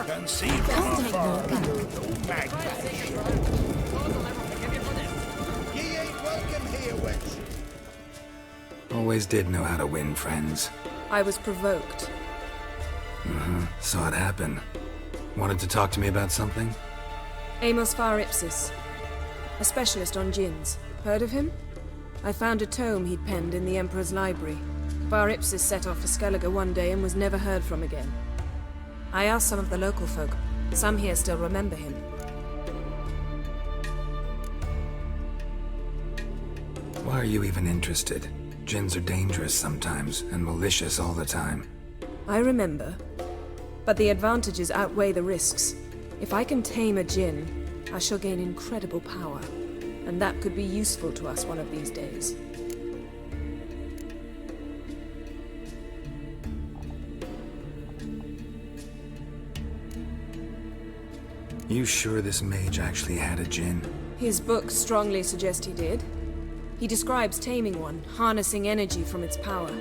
can see from afar. No magnet. Ye ain't welcome here, wench. Always did know how to win friends. I was provoked. Saw it happen. Wanted to talk to me about something? Amos Far Ipsis, a specialist on djinns. Heard of him? I found a tome he'd penned in the Emperor's library. Far Ipsis set off for Skellige one day and was never heard from again. I asked some of the local folk. Some here still remember him. Why are you even interested? Djinns are dangerous sometimes, and malicious all the time. I remember. But the advantages outweigh the risks. If I can tame a djinn, I shall gain incredible power. And that could be useful to us one of these days. You sure this mage actually had a djinn? His books strongly suggest he did. He describes taming one, harnessing energy from its power.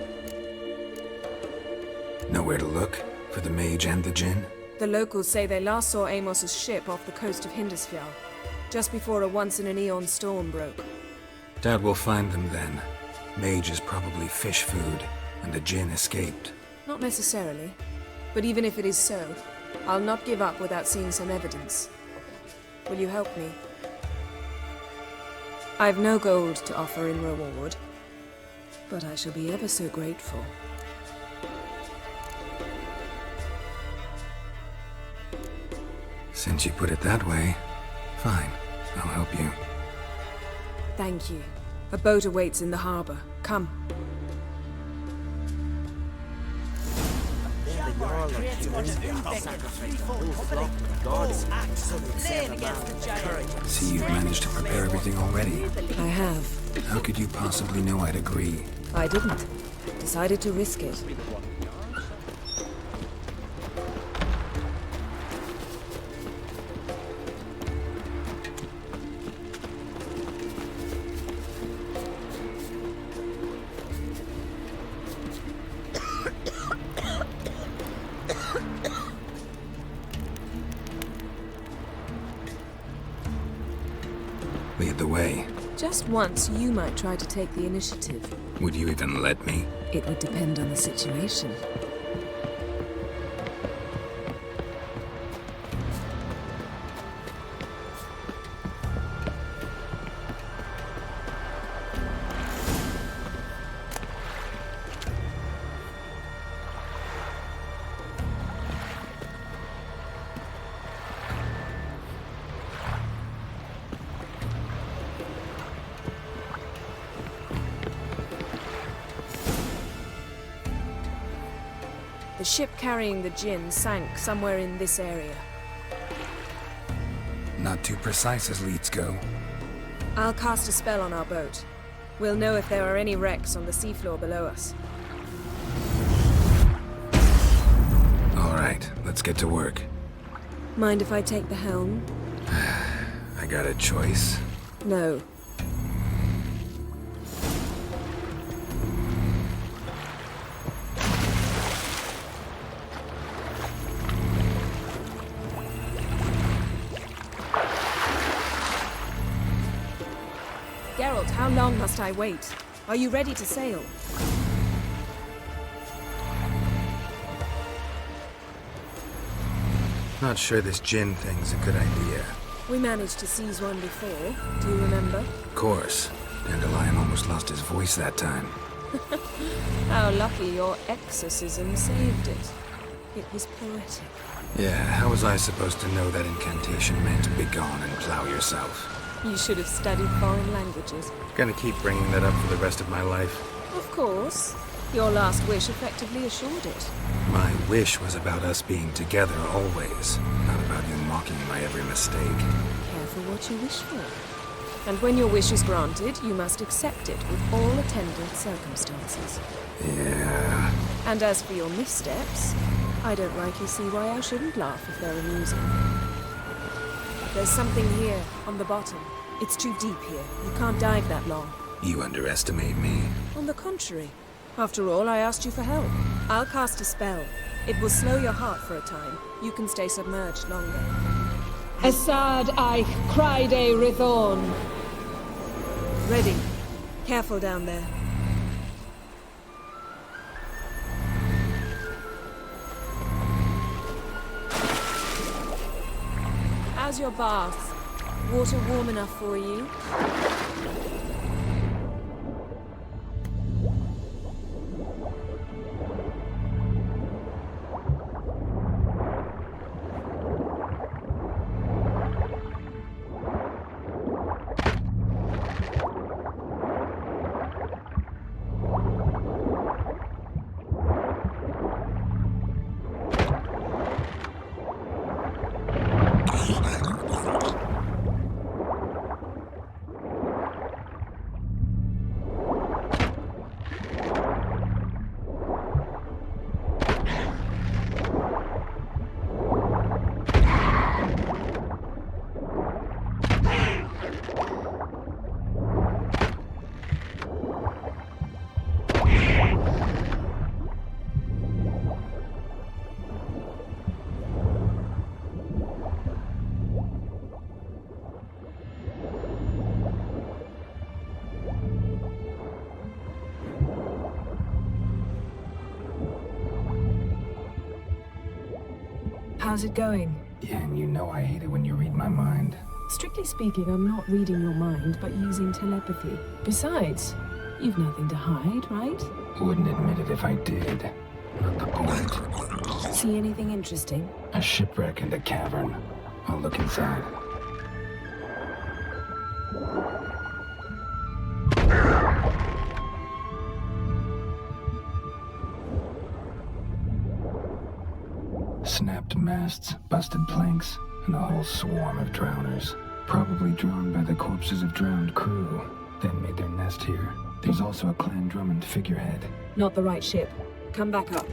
Nowhere to look? For the mage and the djinn? The locals say they last saw Amos's ship off the coast of Hindisfjall, just before a once-in-an-eon storm broke. Doubt we'll find them then. Mage is probably fish food, and the djinn escaped. Not necessarily. But even if it is so, I'll not give up without seeing some evidence. Will you help me? I've no gold to offer in reward, but I shall be ever so grateful. Since you put it that way, fine. I'll help you. Thank you. A boat awaits in the harbor. Come. See, you've managed to prepare everything already. I have. How could you possibly know I'd agree? I didn't. Decided to risk it. Lead the way. Just once, you might try to take the initiative. Would you even let me? It would depend on the situation. The ship carrying the djinn sank somewhere in this area. Not too precise as leads go. I'll cast a spell on our boat. We'll know if there are any wrecks on the seafloor below us. All right, let's get to work. Mind if I take the helm? I got a choice. No. Geralt, how long must I wait? Are you ready to sail? Not sure this djinn thing's a good idea. We managed to seize one before. Do you remember? Of course. Dandelion almost lost his voice that time. How lucky your exorcism saved it. It was poetic. Yeah, how was I supposed to know that incantation meant begone and plow yourself? You should have studied foreign languages. Gonna keep bringing that up for the rest of my life. Of course. Your last wish effectively assured it. My wish was about us being together always, not about you mocking my every mistake. Careful what you wish for. And when your wish is granted, you must accept it with all attendant circumstances. Yeah. And as for your missteps, I don't rightly see why I shouldn't laugh if they're amusing. There's something here, on the bottom. It's too deep here. You can't dive that long. You underestimate me. On the contrary. After all, I asked you for help. I'll cast a spell. It will slow your heart for a time. You can stay submerged longer. Assad Eich, Cryde Rithorn. Ready. Careful down there. How's your bath? Water warm enough for you? How's it going? Yeah, and you know I hate it when you read my mind. Strictly speaking, I'm not reading your mind, but using telepathy. Besides, you've nothing to hide, right? Wouldn't admit it if I did. Not the point. See anything interesting? A shipwreck and a cavern. I'll look inside. Snapped masts, busted planks, and a whole swarm of drowners. Probably drawn by the corpses of drowned crew, then made their nest here. There's also a Clan Drummond figurehead. Not the right ship. Come back up.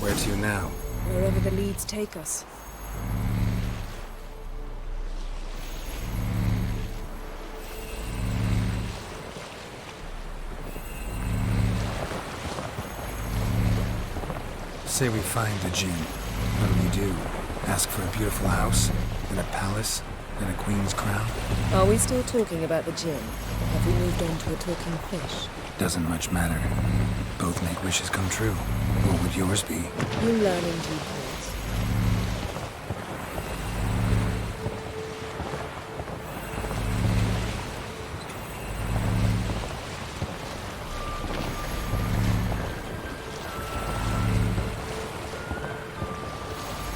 Where to now? Wherever the leads take us. Say we find the Jinn. What do we do? Ask for a beautiful house? Then a palace? Then a queen's crown? Are we still talking about the Jinn? Or have we moved on to a talking fish? Doesn't much matter. Both make wishes come true. What would yours be? You learn in due course.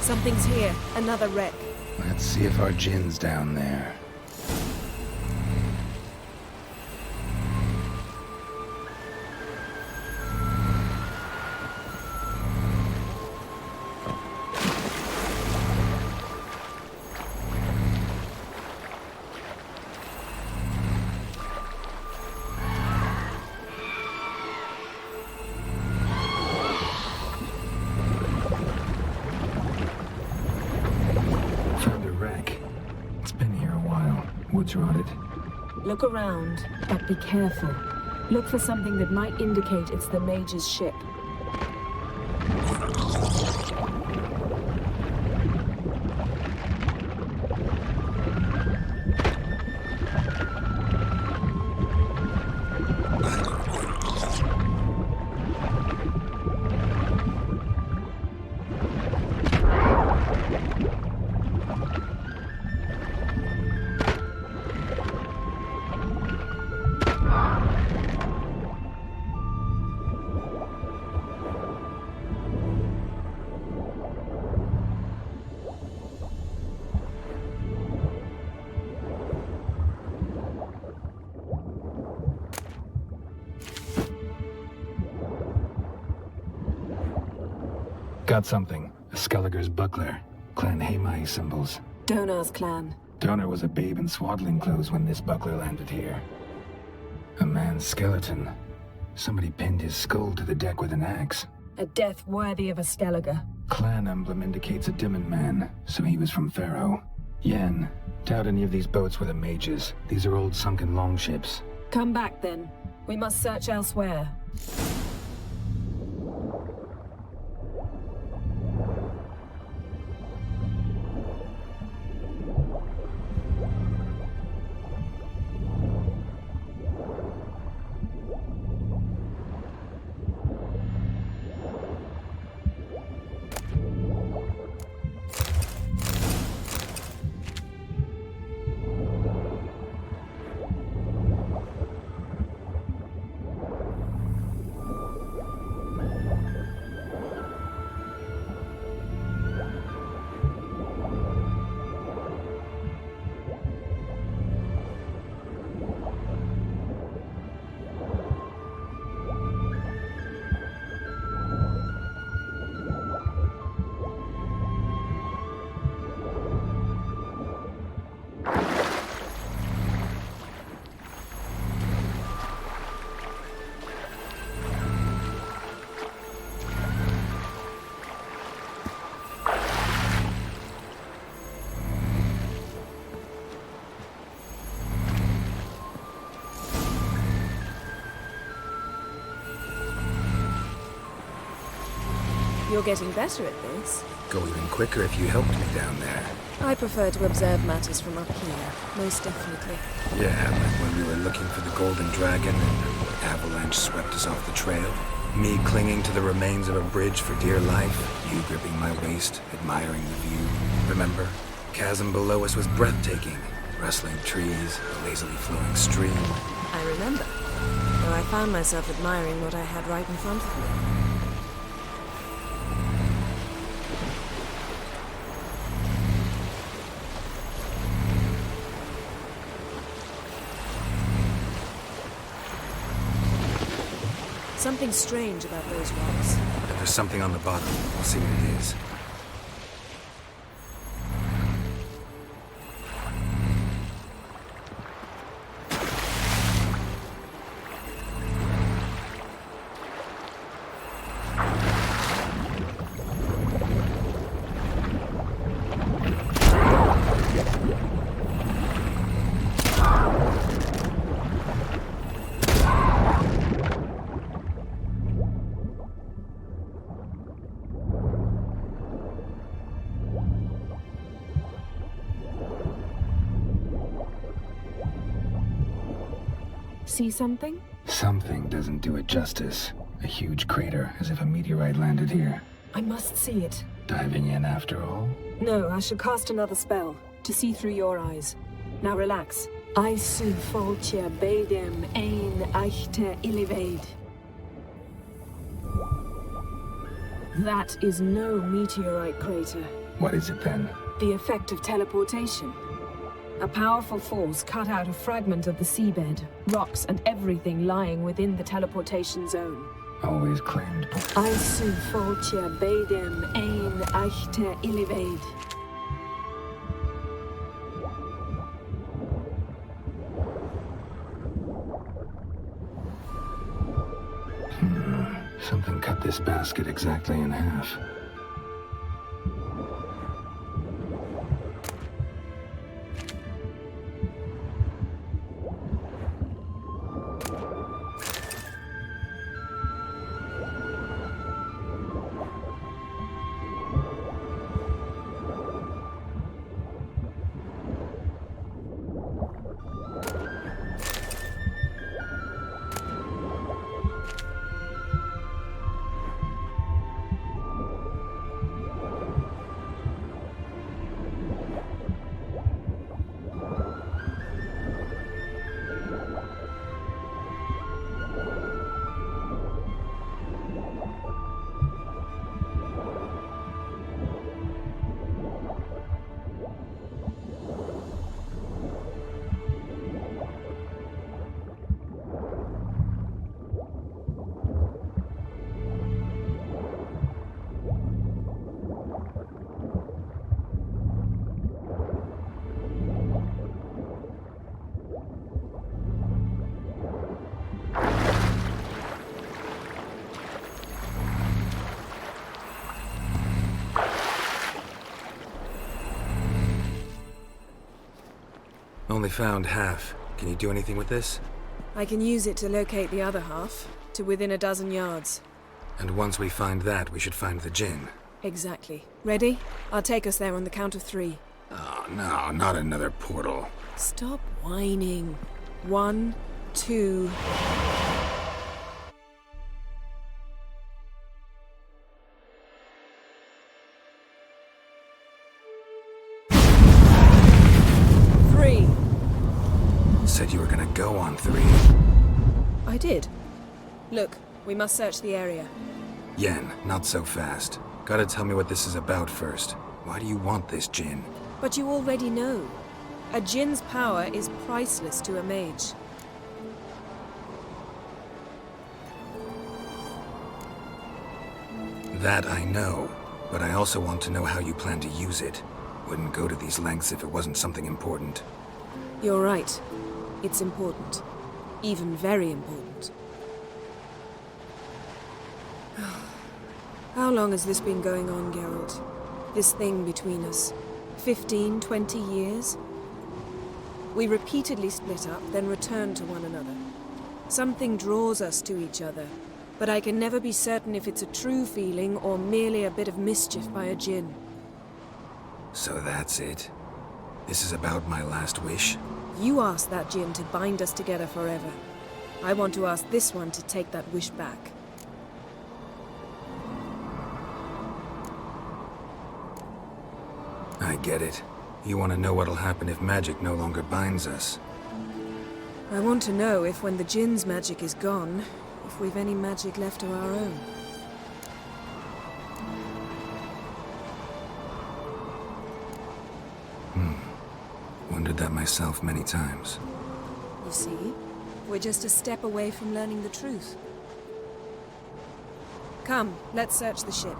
Something's here. Another wreck. Let's see if our Jinn's down there. Woods rotted. Look around, but be careful. Look for something that might indicate it's the Mage's ship. got something. A Skelliger's buckler. Clan Haemai symbols. Donar's clan. Donar was a babe in swaddling clothes when this buckler landed here. A man's skeleton. Somebody pinned his skull to the deck with an axe. A death worthy of a Skelliger. Clan emblem indicates a Dimmen man, so he was from Pharaoh. Yen, doubt any of these boats were the mages. These are old sunken longships. Come back then. We must search elsewhere. You're getting better at this. Go even quicker if you helped me down there. I prefer to observe matters from up here, most definitely. Yeah, like when we were looking for the Golden Dragon and an avalanche swept us off the trail. Me clinging to the remains of a bridge for dear life. You gripping my waist, admiring the view. Remember? Chasm below us was breathtaking. Rustling trees, a lazily flowing stream. I remember, though I found myself admiring what I had right in front of me. Something strange about those rocks. But there's something on the bottom. We'll see what it is. See something? Something doesn't do it justice. A huge crater, as if a meteorite landed here. I must see it. Diving in after all? No, I shall cast another spell, to see through your eyes. Now relax. Aisu foltia beidem ein eichte illivaid. That is no meteorite crater. What is it then? The effect of teleportation. A powerful force cut out a fragment of the seabed, rocks and everything lying within the teleportation zone. Always claimed. Aisu foltia beidem ein eichte illivaid. Something cut this basket exactly in half. Only found half. Can you do anything with this? I can use it to locate the other half, to within a dozen yards. And once we find that, we should find the Jinn. Exactly. Ready? I'll take us there on the count of 3. Oh, no, not another portal. Stop whining. 1, 2... Said you were gonna go on 3. I did. Look, we must search the area. Yen, not so fast. Gotta tell me what this is about first. Why do you want this Jinn? But you already know. A Jinn's power is priceless to a mage. That I know, but I also want to know how you plan to use it. Wouldn't go to these lengths if it wasn't something important. You're right. It's important. Even very important. How long has this been going on, Geralt? This thing between us? 15, 20 years? We repeatedly split up, then returned to one another. Something draws us to each other, but I can never be certain if it's a true feeling or merely a bit of mischief by a Jinn. So that's it? This is about my last wish? You asked that Jinn to bind us together forever. I want to ask this one to take that wish back. I get it. You want to know what'll happen if magic no longer binds us. I want to know if when the Jinn's magic is gone, if we've any magic left of our own. Wondered that myself many times. You see, we're just a step away from learning the truth. Come, let's search the ship.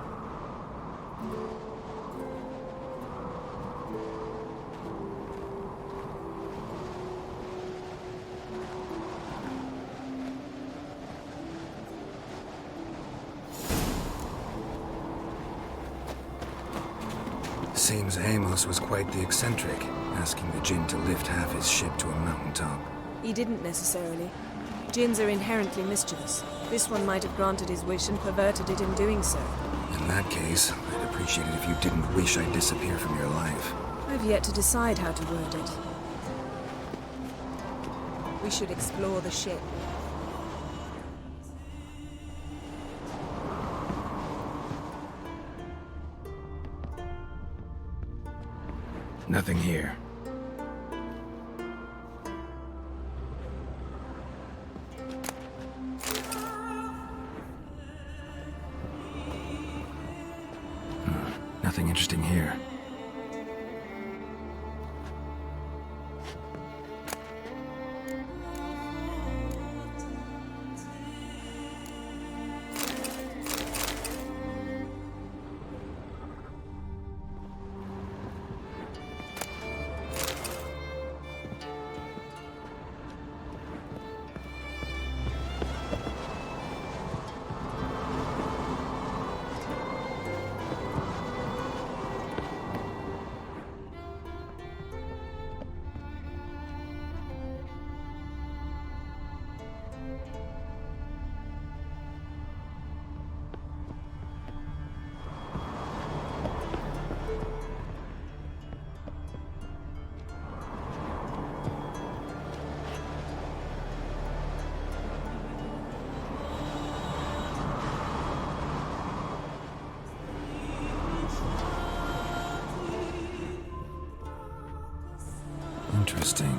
Seems Amos was quite the eccentric, asking the Jinn to lift half his ship to a mountaintop. He didn't necessarily. Jinns are inherently mischievous. This one might have granted his wish and perverted it in doing so. In that case, I'd appreciate it if you didn't wish I'd disappear from your life. I've yet to decide how to word it. We should explore the ship. Nothing here. Nothing interesting here. Interesting.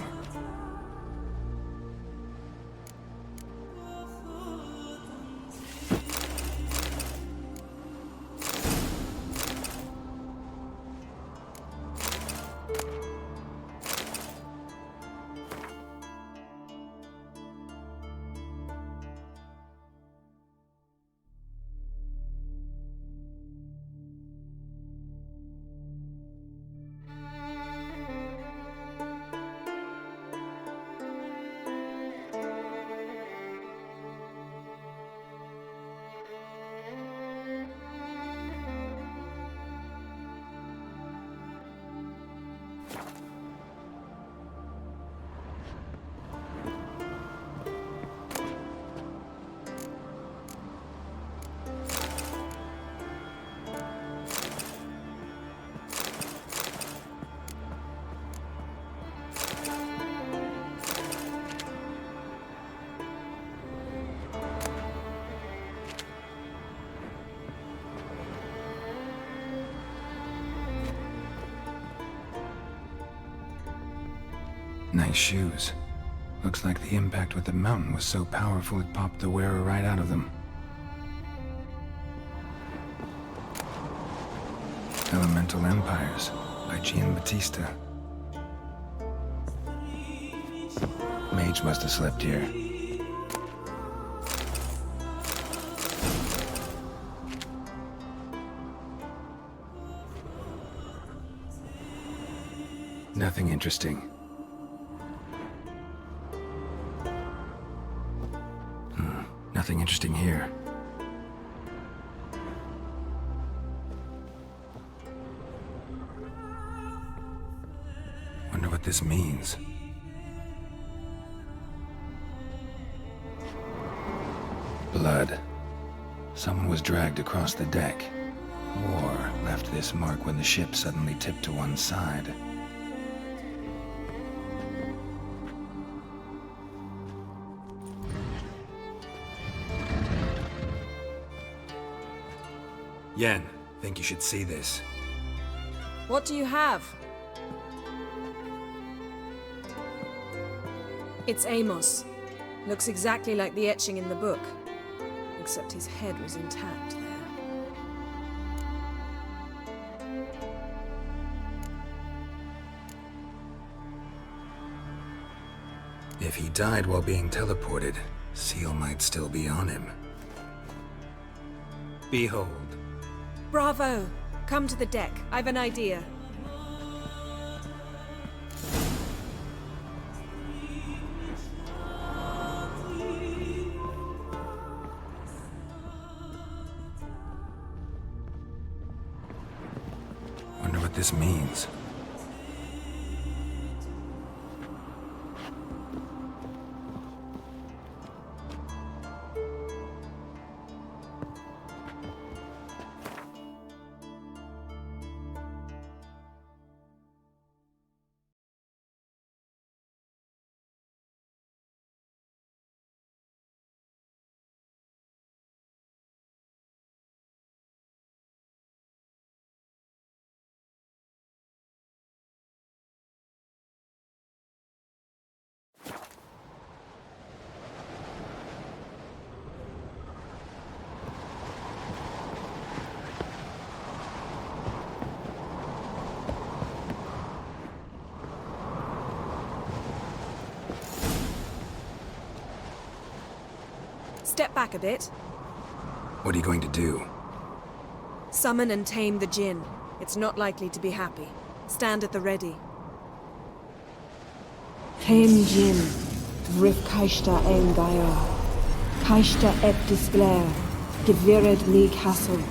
Nice shoes. Looks like the impact with the mountain was so powerful it popped the wearer right out of them. Elemental Empires by Giambattista. Mage must have slept here. Nothing interesting. Nothing interesting here. Wonder what this means. Blood. Someone was dragged across the deck. Or left this mark when the ship suddenly tipped to one side. Yen, think you should see this. What do you have? It's Amos. Looks exactly like the etching in the book. Except his head was intact there. If he died while being teleported, Seal might still be on him. Behold. Bravo! Come to the deck. I've an idea. Wonder what this means. Step back a bit. What are you going to do? Summon and tame the Jinn. It's not likely to be happy. Stand at the ready. Hen Jin, Rif Kaishta Ein Gaia, Kaishta Et Disglair, Gevired Ni Castle.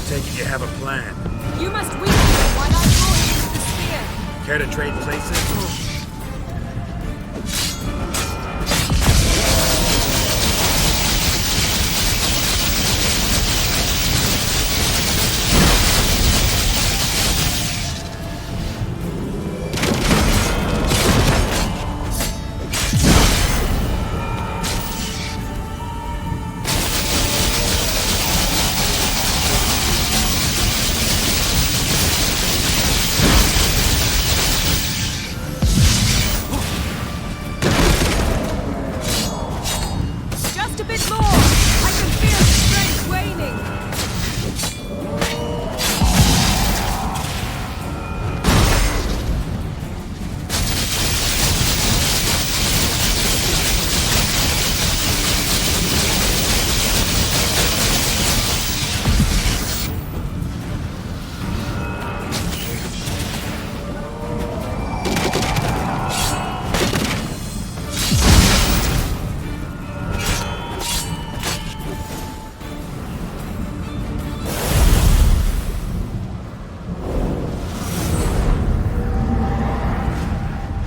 Take it you have a plan. You must weaken him while I throw him into the spear. Care to trade places? Just a bit more! I can feel the strength waning!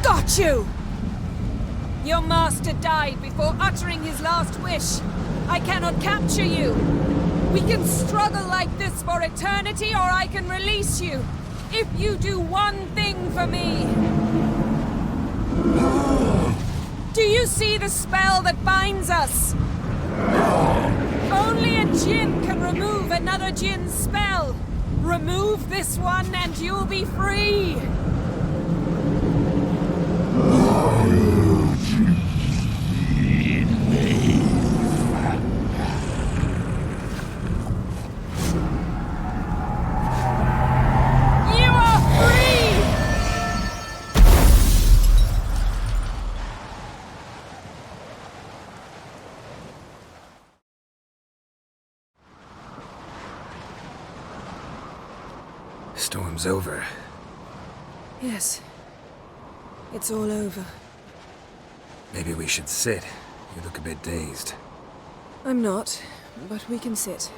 Got you! Your master died before uttering his last wish. I cannot capture you. We can struggle like this for eternity, or I can release you. If you do one thing for me. Do you see the spell that binds us? Only a Jinn can remove another Jinn's spell. Remove this one and you'll be free. You are free! Storm's over. Yes. It's all over. Maybe we should sit. You look a bit dazed. I'm not, but we can sit.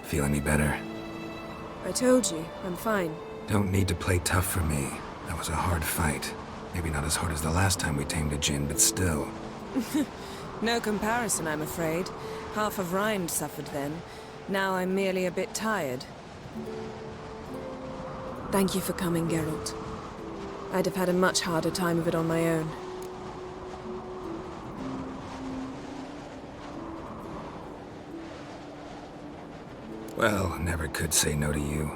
Feel any better? I told you, I'm fine. Don't need to play tough for me. That was a hard fight. Maybe not as hard as the last time we tamed a Jinn, but still. No comparison, I'm afraid. Half of Rind suffered then. Now I'm merely a bit tired. Thank you for coming, Geralt. I'd have had a much harder time of it on my own. Well, never could say no to you.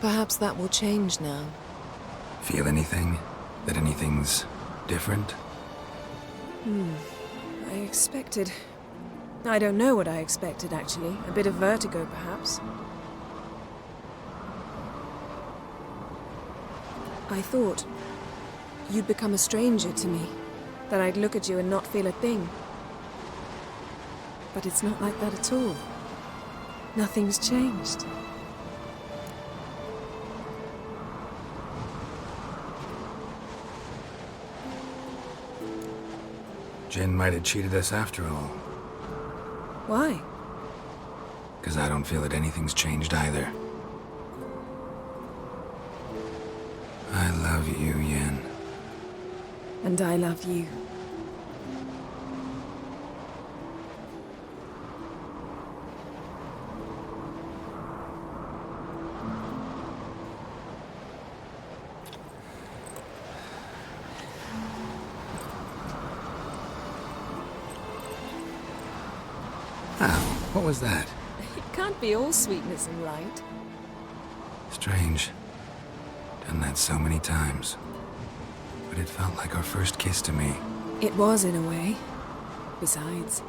Perhaps that will change now. Feel anything? That anything's different? I expected... I don't know what I expected, actually. A bit of vertigo, perhaps. I thought you'd become a stranger to me. That I'd look at you and not feel a thing. But it's not like that at all. Nothing's changed. Jinn might have cheated us after all. Why? 'Cause I don't feel that anything's changed either. I love you, Yen. And I love you. What was that? It can't be all sweetness and light. Strange. Done that so many times. But it felt like our first kiss to me. It was, in a way. Besides,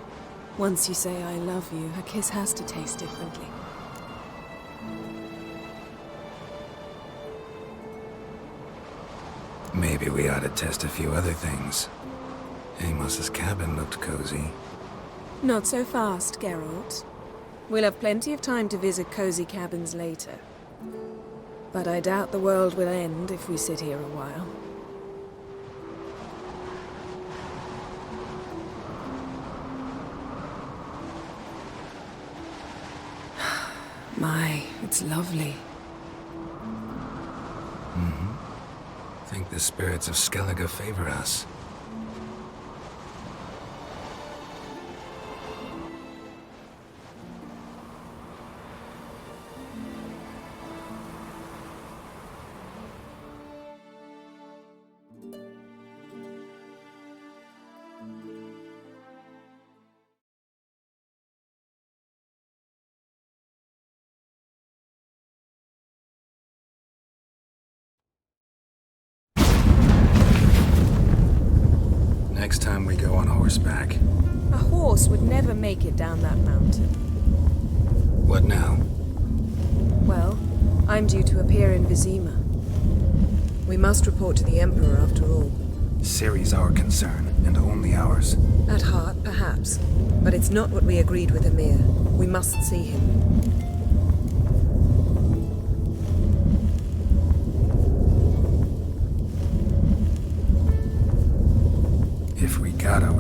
once you say I love you, a kiss has to taste differently. Maybe we ought to test a few other things. Amos's cabin looked cozy. Not so fast, Geralt. We'll have plenty of time to visit cozy cabins later. But I doubt the world will end if we sit here a while. My, it's lovely. Think the spirits of Skellige favor us. Next time we go on horseback. A horse would never make it down that mountain. What now? Well, I'm due to appear in Vizima. We must report to the Emperor after all. Ciri's our concern, and only ours. At heart, perhaps. But it's not what we agreed with Emir. We must see him. If we gotta.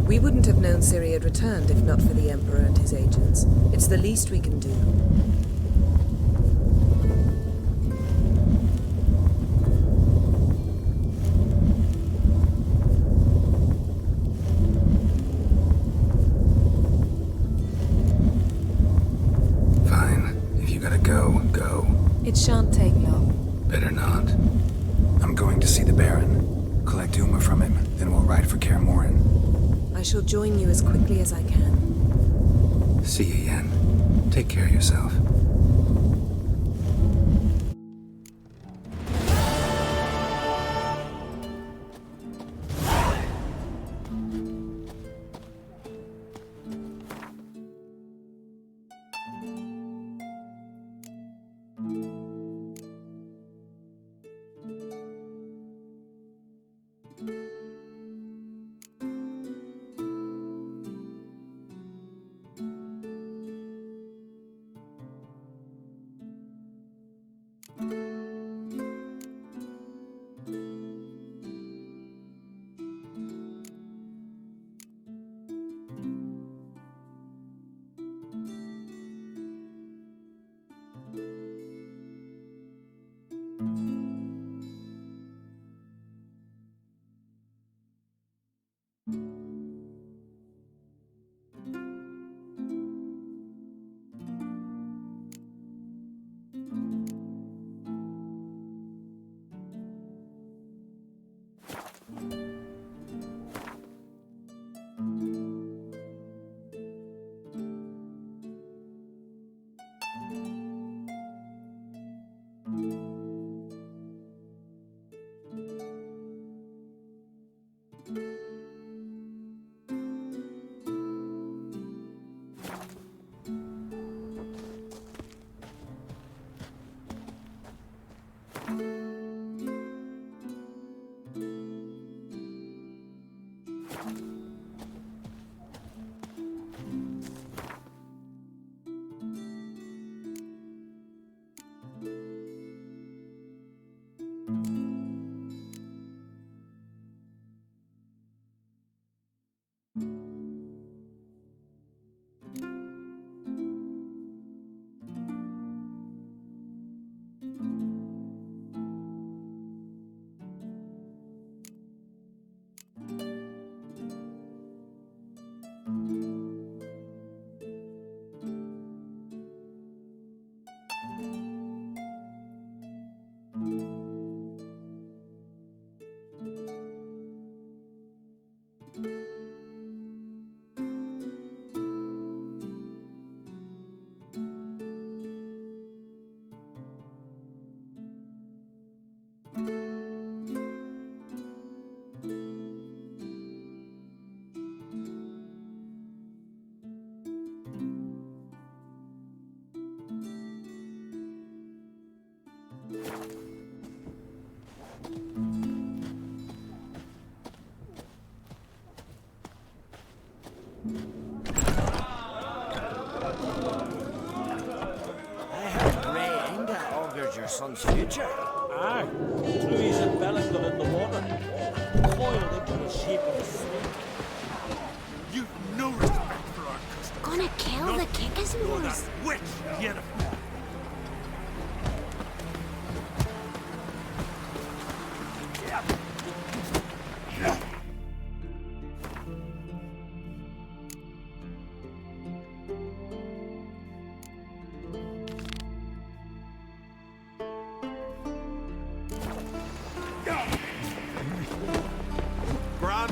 We wouldn't have known Ciri had returned if not for the Emperor and his agents. It's the least we can do. Fine. If you gotta go, go. It shan't take long. Better not. I'm going to see the Baron. Collect Uma from him, then we'll ride for Kaer Morhen. I shall join you as quickly as I can. See you, Yen. Take care of yourself. Your son's future. Aye, Louise and Bellingham in the water, coiled into the shape of a snake. You've no respect for our custom. Gonna kill the Kickasmores. Witch, Yennefer.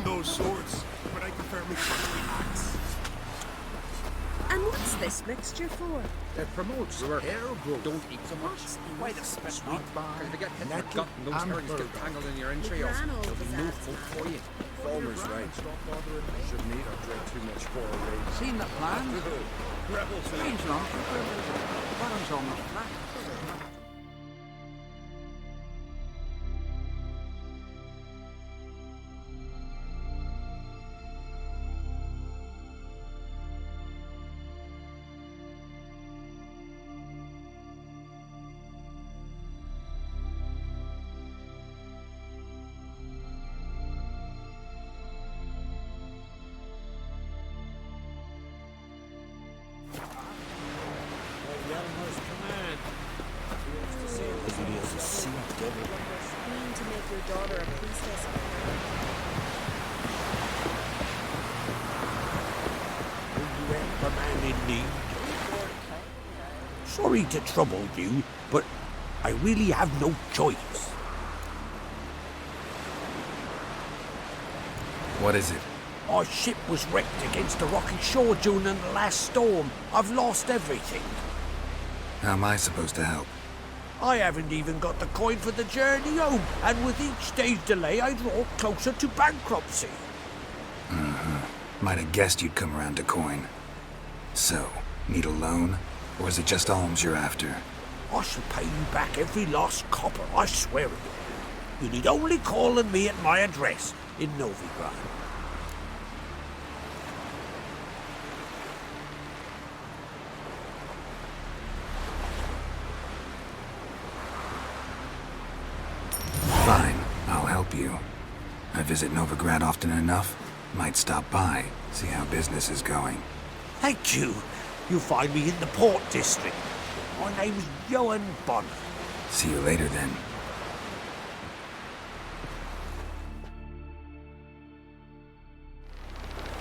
Those swords, but I prefer my trusty axe. And what's this mixture for? It promotes your hair growth. Don't eat so much. Why the spit not? Because if you get hit in the gut and those herrings get tangled in your entrails, there'll be no hope for you. Falmer's right. Shouldn't eat or drink too much for a raid. Seen the plan? Rebels. Strange not. Bottom's almost flat. Will you help a man in need? Sorry to trouble you, but I really have no choice. What is it? Our ship was wrecked against a rocky shore during the last storm. I've lost everything. How am I supposed to help? I haven't even got the coin for the journey home, and with each day's delay, I draw closer to bankruptcy. Might have guessed you'd come around to coin. So, need a loan? Or is it just alms you're after? I shall pay you back every lost copper, I swear it. You need only call on me at my address in Novigrad. Fine, I'll help you. I visit Novigrad often enough. Might stop by, see how business is going. Thank you. You'll find me in the Port District. My name's Johan Bonner. See you later then.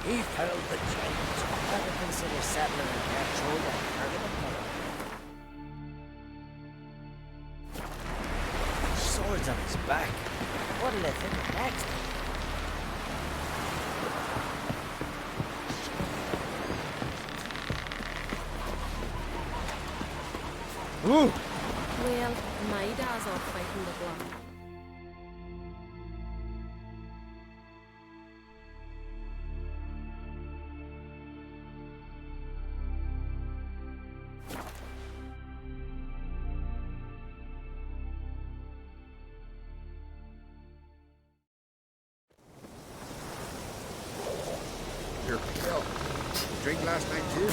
He held the chains. Never consider settling in Gertrude and permanent mother. Swords on his back. What'll they think next? Ooh. Well, my dad's off fighting the block. Here, Bill. Drink last night too.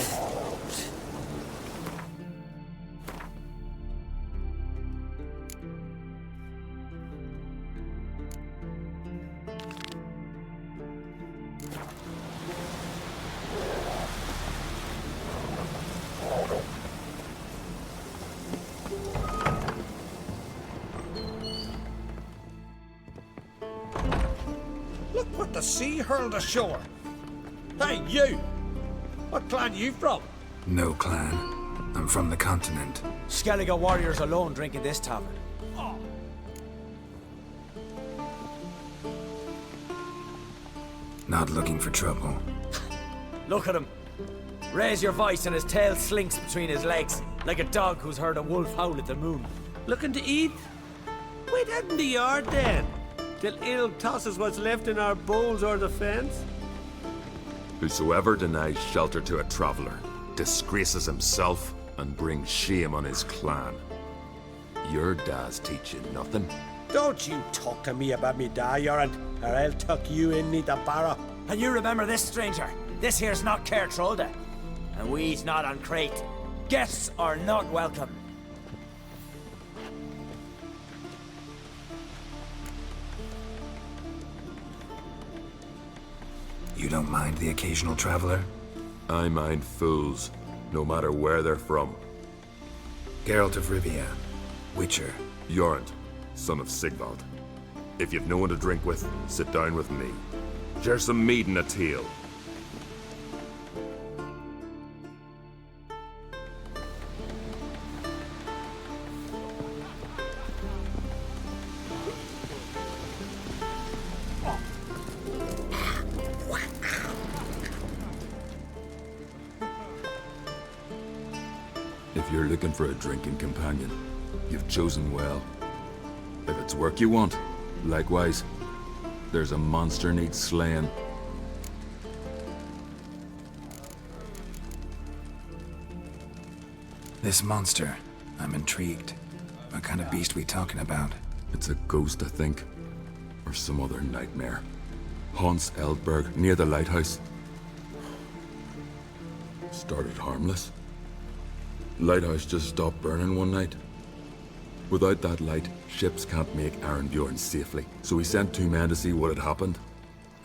Look what the sea hurled ashore. Hey, you! What clan you from? No clan. I'm from the continent. Skellige warriors alone drink in this tavern. Not looking for trouble. Look at him. Raise your voice and his tail slinks between his legs, like a dog who's heard a wolf howl at the moon. Looking to eat? Wait out in the yard then, till ill tosses what's left in our bowls or the fence. Whosoever denies shelter to a traveller disgraces himself and brings shame on his clan. Your dad's teach you nothing. Don't you talk to me about me da, Yoran, or I'll tuck you in me the barrow. And you remember this, stranger. This here's not Kertrolda. And we's not on Crete. Guests are not welcome. You don't mind the occasional traveler? I mind fools, no matter where they're from. Geralt of Rivia, Witcher. Jorund, son of Sigvald. If you've no one to drink with, sit down with me. Share some mead and a tale. If you're looking for a drinking companion, you've chosen well. If it's work you want, likewise, there's a monster needs slaying. This monster, I'm intrigued. What kind of beast we talking about? It's a ghost, I think. Or some other nightmare. Haunts Eldberg, near the lighthouse. Started harmless. Lighthouse just stopped burning one night. Without that light, ships can't make Arenbjorn safely, so we sent 2 men to see what had happened.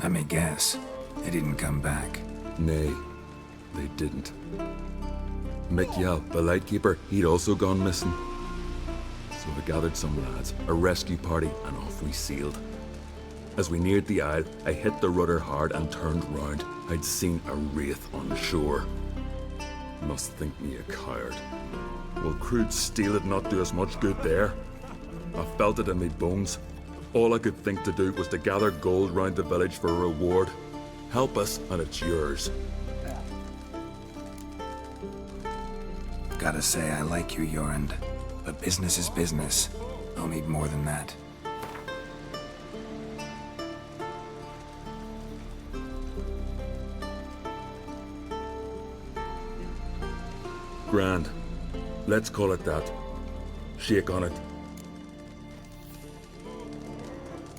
I may guess. They didn't come back. Nay, they didn't. Mikjal, the lightkeeper, he'd also gone missing. So we gathered some lads, a rescue party, and off we sailed. As we neared the isle, I hit the rudder hard and turned round. I'd seen a wraith on the shore. Must think me a coward. Will crude steel it not do us much good there? I felt it in me bones. All I could think to do was to gather gold round the village for a reward. Help us, and it's yours. Gotta say, I like you, Jorund. But business is business. I'll need more than that. Grand. Let's call it that. Shake on it.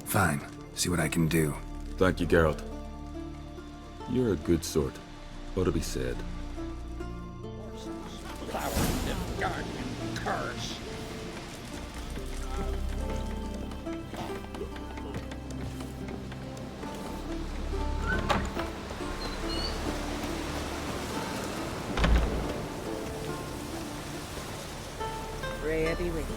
Fine. See what I can do. Thank you, Geralt. You're a good sort. Ought to be said. Flowering them guardian curse. Freya be with you.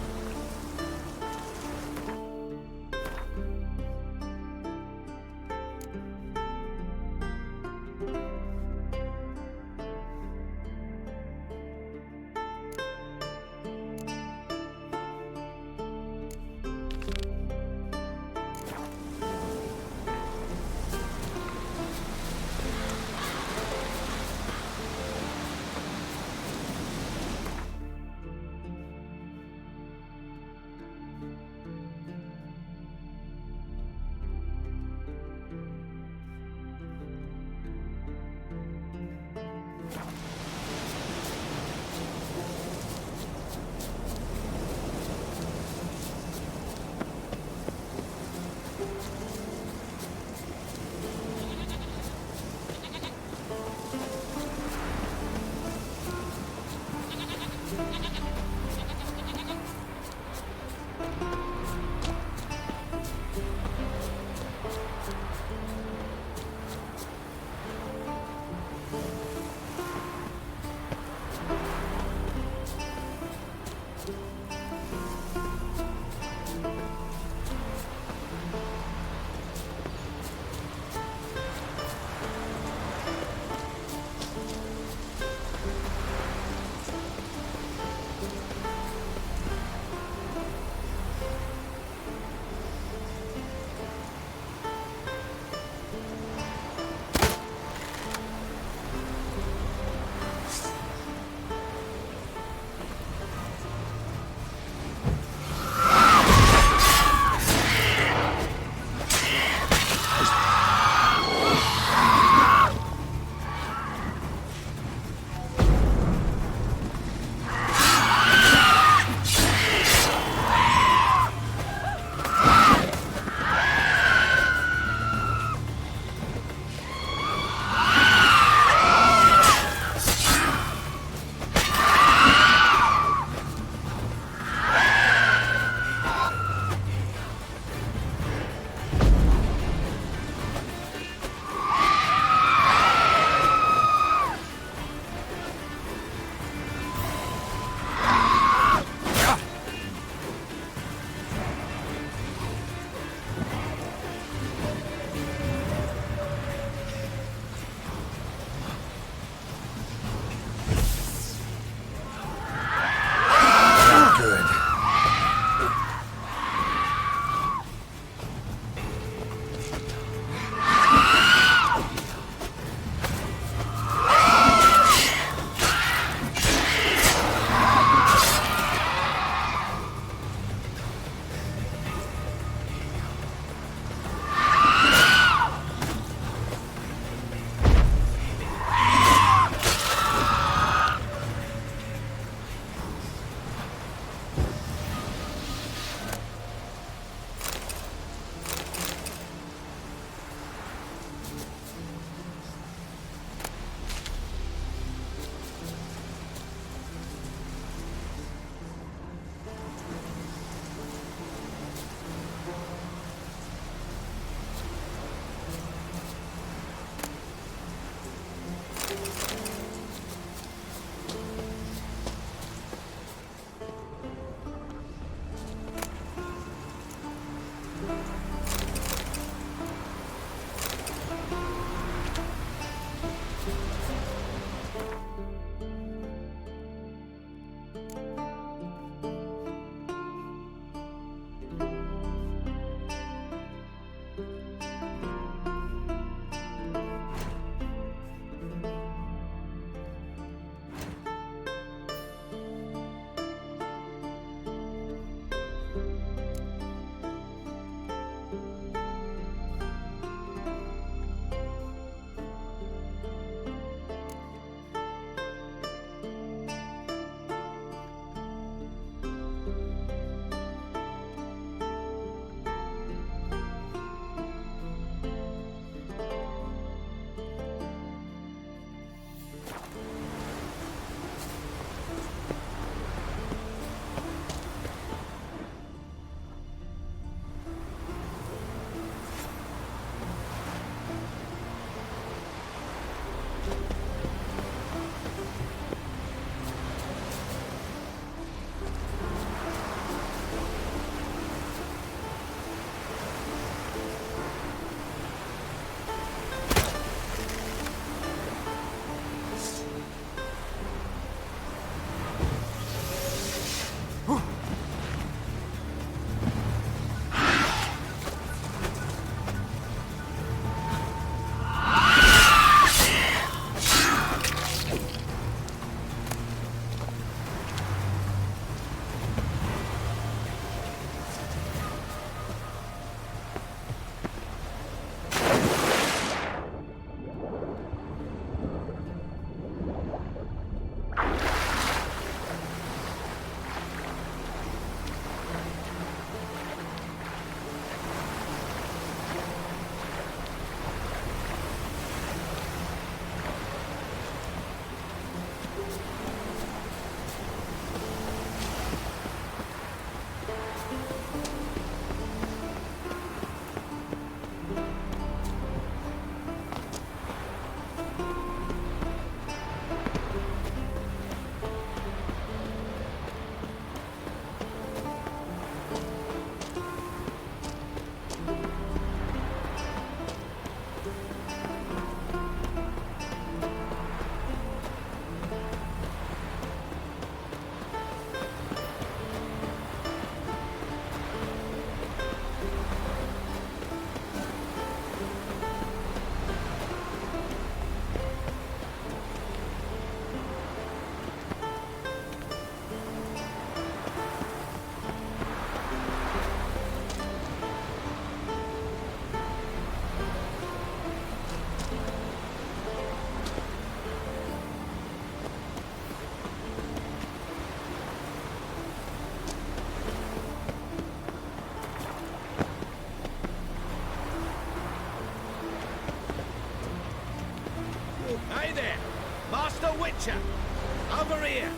Hey there, Master Witcher. Over here.